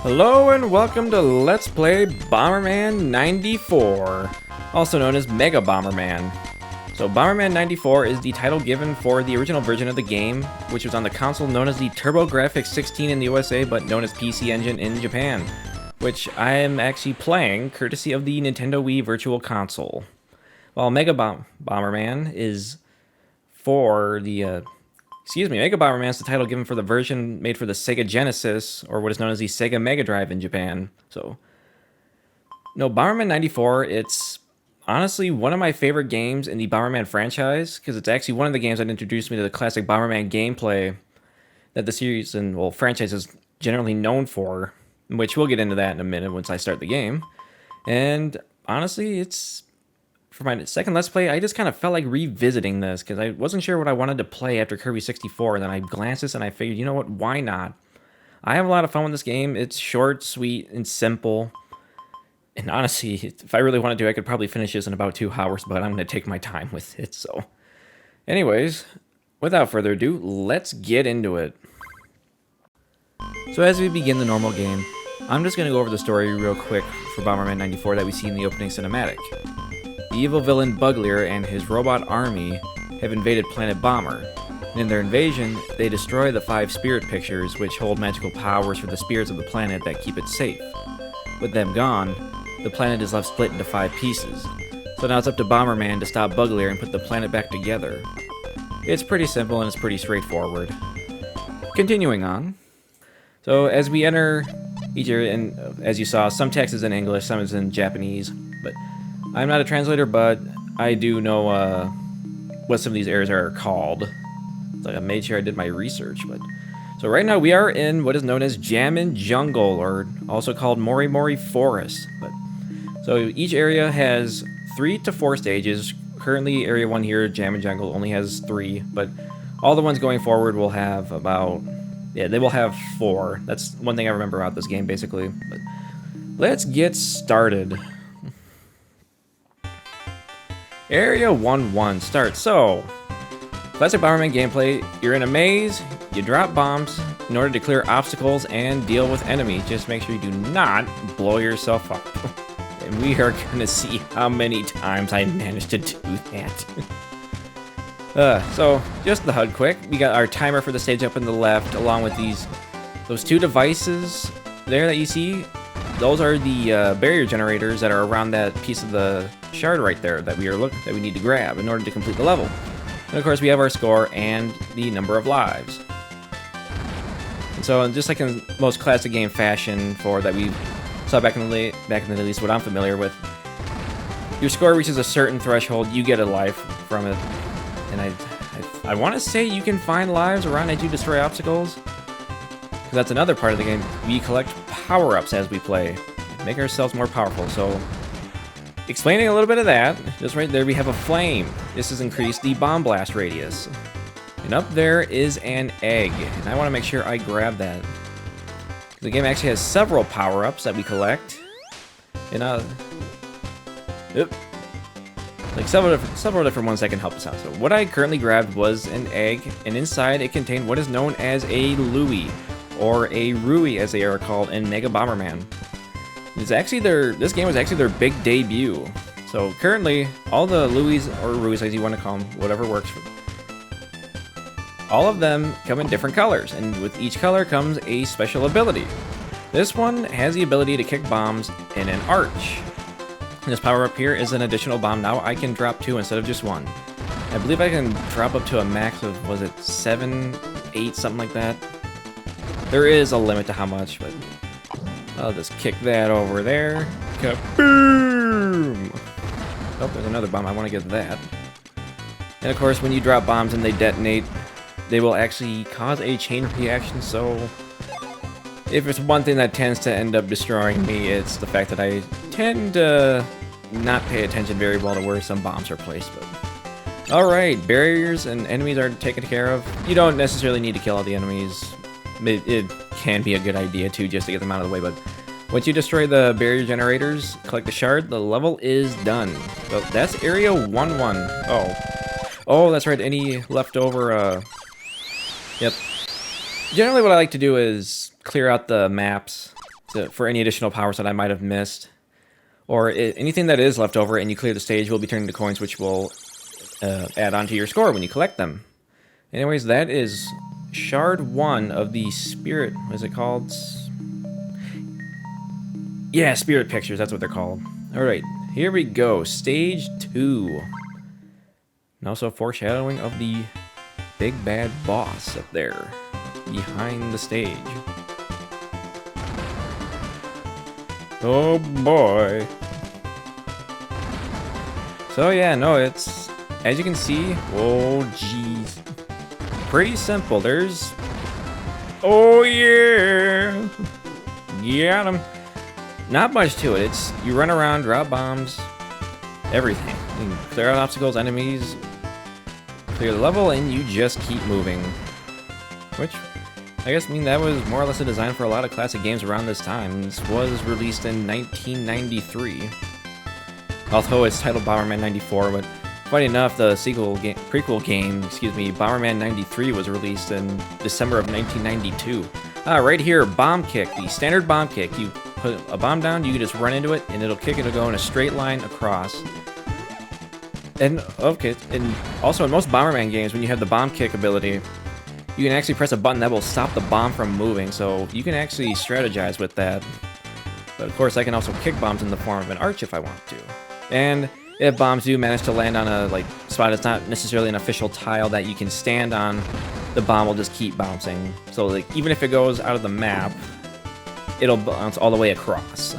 Hello and welcome to Let's Play Bomberman 94, also known as Mega Bomberman. So Bomberman 94 is the title given for the original version of the game, which was on the console known as the TurboGrafx 16 in the USA, but known as PC Engine in Japan, which I am actually playing courtesy of the Nintendo Wii Virtual Console. While Mega Bomberman is for the Mega Bomberman is the title given for the version made for the Sega Genesis, or what is known as the Sega Mega Drive in Japan. So, no, Bomberman 94, it's honestly one of my favorite games in the Bomberman franchise, because it's actually one of the games that introduced me to the classic Bomberman gameplay that the series and, well, franchise is generally known for, which we'll get into that in a minute once I start the game. And honestly, it's... For my second Let's Play, I just kind of felt like revisiting this, because I wasn't sure what I wanted to play after Kirby 64, and then I glanced this and I figured, you know what, why not? I have a lot of fun with this game. It's short, sweet, and simple. And honestly, if I really wanted to, I could probably finish this in about 2 hours, but I'm going to take my time with it, so... Anyways, without further ado, let's get into it. So as we begin the normal game, I'm just going to go over the story real quick for Bomberman 94 that we see in the opening cinematic. The evil villain Buglier and his robot army have invaded planet Bomber, and in their invasion, they destroy the 5 spirit pictures which hold magical powers for the spirits of the planet that keep it safe. With them gone, the planet is left split into 5 pieces, so now it's up to Bomberman to stop Buglier and put the planet back together. It's pretty simple and it's pretty straightforward. Continuing on. So as we enter each area, and as you saw, some text is in English, some is in Japanese, but I'm not a translator, but I do know what some of these areas are called. It's like I made sure I did my research. But so right now we are in what is known as Jammin' Jungle, or also called Mori Mori Forest. But so each area has 3 to 4 stages. Currently, Area 1 here, Jammin' Jungle, only has 3, but all the ones going forward will have about... Yeah, they will have 4. That's one thing I remember about this game, basically. But let's get started. Area 1-1 starts. So, classic Bomberman gameplay, you're in a maze, you drop bombs in order to clear obstacles and deal with enemies. Just make sure you do not blow yourself up. And we are gonna see how many times I managed to do that. So, just the HUD quick. We got our timer for the stage up in the left, along with those 2 devices there that you see. Those are the barrier generators that are around that piece of the shard right there that we need to grab in order to complete the level. And of course, we have our score and the number of lives. And so, just like in most classic game fashion for that we saw back in the at least what I'm familiar with, your score reaches a certain threshold, you get a life from it. And I want to say you can find lives around as you destroy obstacles. Because that's another part of the game. We collect power-ups as we play. Make ourselves more powerful. So, explaining a little bit of that, just right there we have a flame. This has increased the bomb blast radius. And up there is an egg. And I want to make sure I grab that. The game actually has several power-ups that we collect. And like several different ones that can help us out. So what I currently grabbed was an egg, and inside it contained what is known as a Louie, or a Rui as they are called in Mega Bomberman. This game was actually their big debut. So currently, all the Louis or Ruis, as you want to call them, whatever works for them, all of them come in different colors, and with each color comes a special ability. This one has the ability to kick bombs in an arch. This power up here is an additional bomb. Now I can drop 2 instead of just 1. I believe I can drop up to a max of, was it 7, 8, something like that? There is a limit to how much, but I'll just kick that over there. Kaboom! Oh, there's another bomb. I want to get that. And of course, when you drop bombs and they detonate, they will actually cause a chain reaction, so if it's one thing that tends to end up destroying me, it's the fact that I tend to not pay attention very well to where some bombs are placed. But alright, barriers and enemies are taken care of. You don't necessarily need to kill all the enemies. It can be a good idea too, just to get them out of the way, but once you destroy the barrier generators, collect the shard, the level is done. So that's area 1-1. Oh, that's right, any leftover, yep. Generally what I like to do is clear out the maps for any additional powers that I might have missed. Or anything that is left over and you clear the stage will be turned into coins, which will add on to your score when you collect them. Anyways, that is Shard 1 of the Spirit... what is it called? Yeah, Spirit Pictures, that's what they're called. Alright, here we go. Stage 2. And also foreshadowing of the big bad boss up there behind the stage. Oh boy. So yeah, no, it's, as you can see, oh jeez, pretty simple. There's, oh yeah, got him. Not much to it. It's, you run around, drop bombs, everything. You can clear out obstacles, enemies, clear the level, and you just keep moving. Which, I guess, that was more or less a design for a lot of classic games around this time. This was released in 1993. Although it's titled Bomberman 94, but funny enough, the prequel game, Bomberman 93 was released in December of 1992. Right here, bomb kick, the standard bomb kick. You put a bomb down, you can just run into it, and it'll kick, it'll go in a straight line across. And, okay, and also in most Bomberman games, when you have the bomb kick ability, you can actually press a button that will stop the bomb from moving, so you can actually strategize with that. But of course, I can also kick bombs in the form of an arch if I want to. And if bombs do manage to land on a spot that's not necessarily an official tile that you can stand on, the bomb will just keep bouncing. So even if it goes out of the map, it'll bounce all the way across.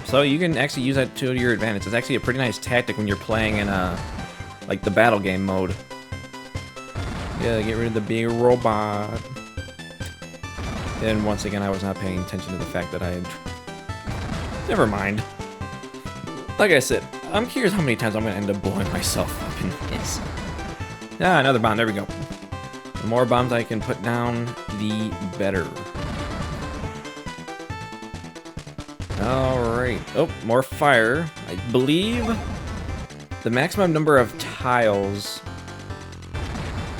So you can actually use that to your advantage. It's actually a pretty nice tactic when you're playing in the battle game mode. Yeah, get rid of the big robot. And once again, I was not paying attention to the fact that I had... Never mind. Like I said, I'm curious how many times I'm going to end up blowing myself up in this. Ah, another bomb. There we go. The more bombs I can put down, the better. Alright. Oh, more fire. I believe the maximum number of tiles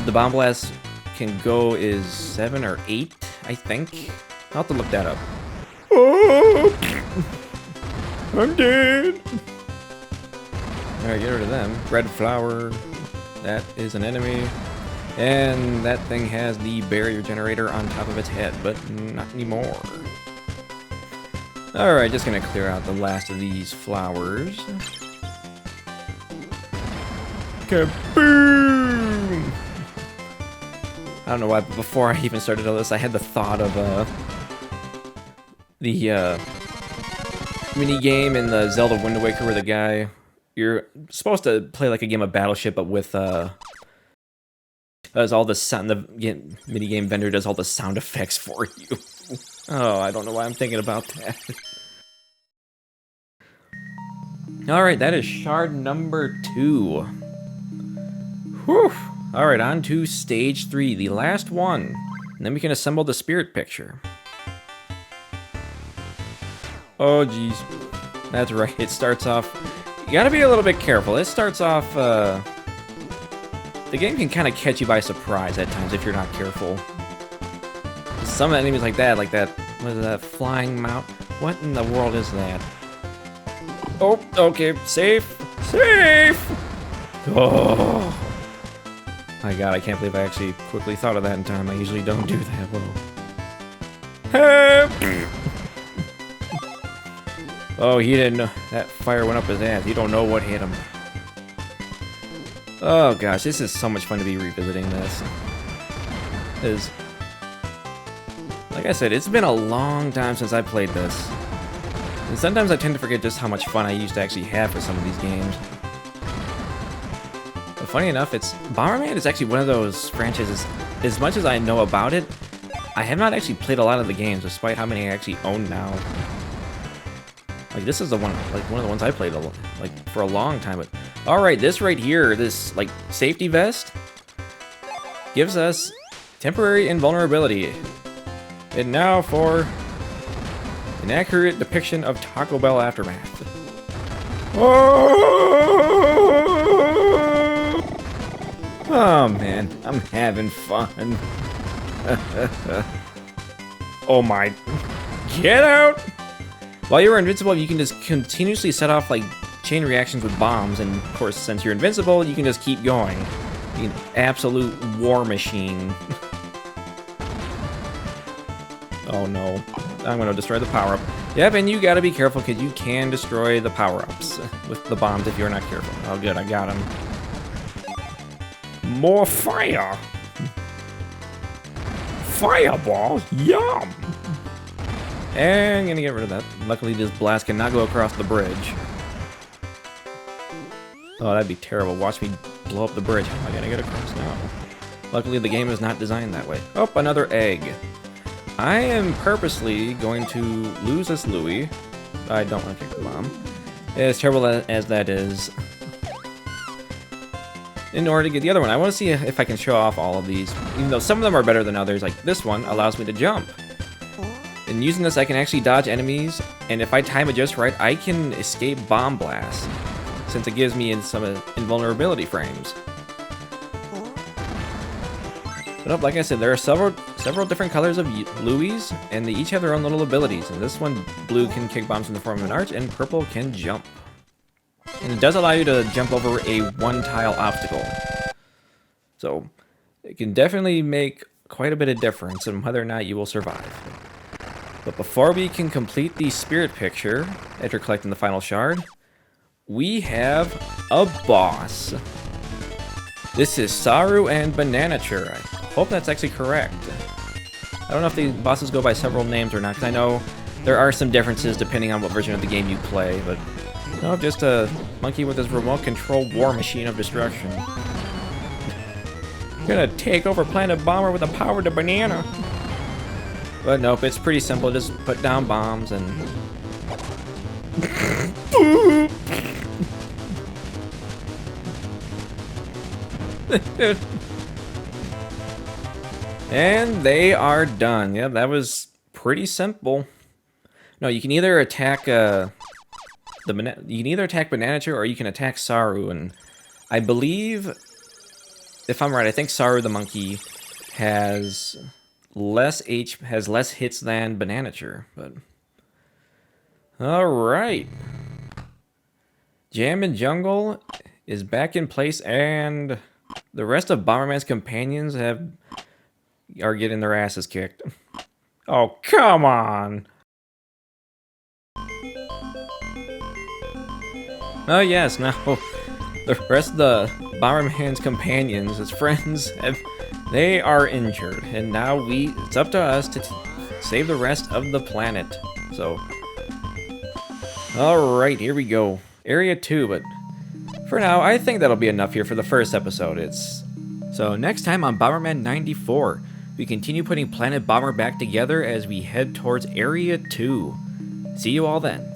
the bomb blast can go is 7 or 8, I think. I'll have to look that up. Oh, I'm dead. Alright, get rid of them. Red flower. That is an enemy. And that thing has the barrier generator on top of its head, but not anymore. Alright, just gonna clear out the last of these flowers. Kaboom! I don't know why, but before I even started all this, I had the thought of the mini game in the Zelda Wind Waker where the guy, you're supposed to play like a game of Battleship, but with does all the sound, the mini game vendor does all the sound effects for you. Oh, I don't know why I'm thinking about that. Alright, that is shard number 2. Whew! Alright, on to stage 3, the last one. And then we can assemble the spirit picture. Oh, jeez. That's right, it starts off... You gotta be a little bit careful. It starts off, the game can kind of catch you by surprise at times if you're not careful. Some enemies like that, what is that, flying mount? What in the world is that? Oh, okay, safe! Safe! Oh! My god, I can't believe I actually quickly thought of that in time. I usually don't do that well. Help! Oh, he didn't know. That fire went up his ass. You don't know what hit him. Oh gosh, this is so much fun to be revisiting this. Like I said, it's been a long time since I played this. And sometimes I tend to forget just how much fun I used to actually have with some of these games. funny enough, Bomberman is actually one of those franchises, as much as I know about it, I have not actually played a lot of the games, despite how many I actually own now. Like, this is the one, like, one of the ones I played, like, for a long time, but... Alright, this right here, this, like, safety vest, gives us temporary invulnerability. And now for an accurate depiction of Taco Bell Aftermath. Oh man, I'm having fun. Oh my. Get out! While you're invincible, you can just continuously set off like chain reactions with bombs, and of course, since you're invincible, you can just keep going. You're an absolute war machine. Oh no. I'm gonna destroy the power-up. Yep, and you gotta be careful because you can destroy the power-ups with the bombs if you're not careful. Oh good, I got him. More fire! Fireballs! Yum! And I'm gonna get rid of that. Luckily this blast cannot go across the bridge. Oh, that'd be terrible. Watch me blow up the bridge. How am I gonna get across now? Luckily the game is not designed that way. Oh, another egg. I am purposely going to lose this Louie. I don't want to kick the bomb. As terrible as that is. In order to get the other one, I want to see if I can show off all of these. Even though some of them are better than others, like this one allows me to jump. And using this, I can actually dodge enemies, and if I time it just right, I can escape bomb blasts, since it gives me some invulnerability frames. But like I said, there are several different colors of Louis, and they each have their own little abilities. And this one, blue can kick bombs in the form of an arch, and purple can jump. And it does allow you to jump over a one-tile obstacle. So, it can definitely make quite a bit of difference in whether or not you will survive. But before we can complete the spirit picture, after collecting the final shard, we have a boss. This is Saru and Bananature. I hope that's actually correct. I don't know if the bosses go by several names or not, because I know there are some differences depending on what version of the game you play, but no, just a monkey with his remote control war machine of destruction. Gonna take over Planet Bomber with the power of the banana. But nope, it's pretty simple. Just put down bombs and... And they are done. Yeah, that was pretty simple. No, you can either attack Bananature or you can attack Saru, and I believe, if I'm right, I think Saru the monkey has less hits than Bananature, but all right. Jammin' Jungle is back in place, and the rest of Bomberman's companions are getting their asses kicked. Oh, come on! Oh yes, now the rest of the Bomberman's companions, his friends, they are injured, and now it's up to us to save the rest of the planet. So, alright, here we go. Area 2, but for now, I think that'll be enough here for the first episode. So next time on Bomberman 94, we continue putting Planet Bomber back together as we head towards Area 2. See you all then.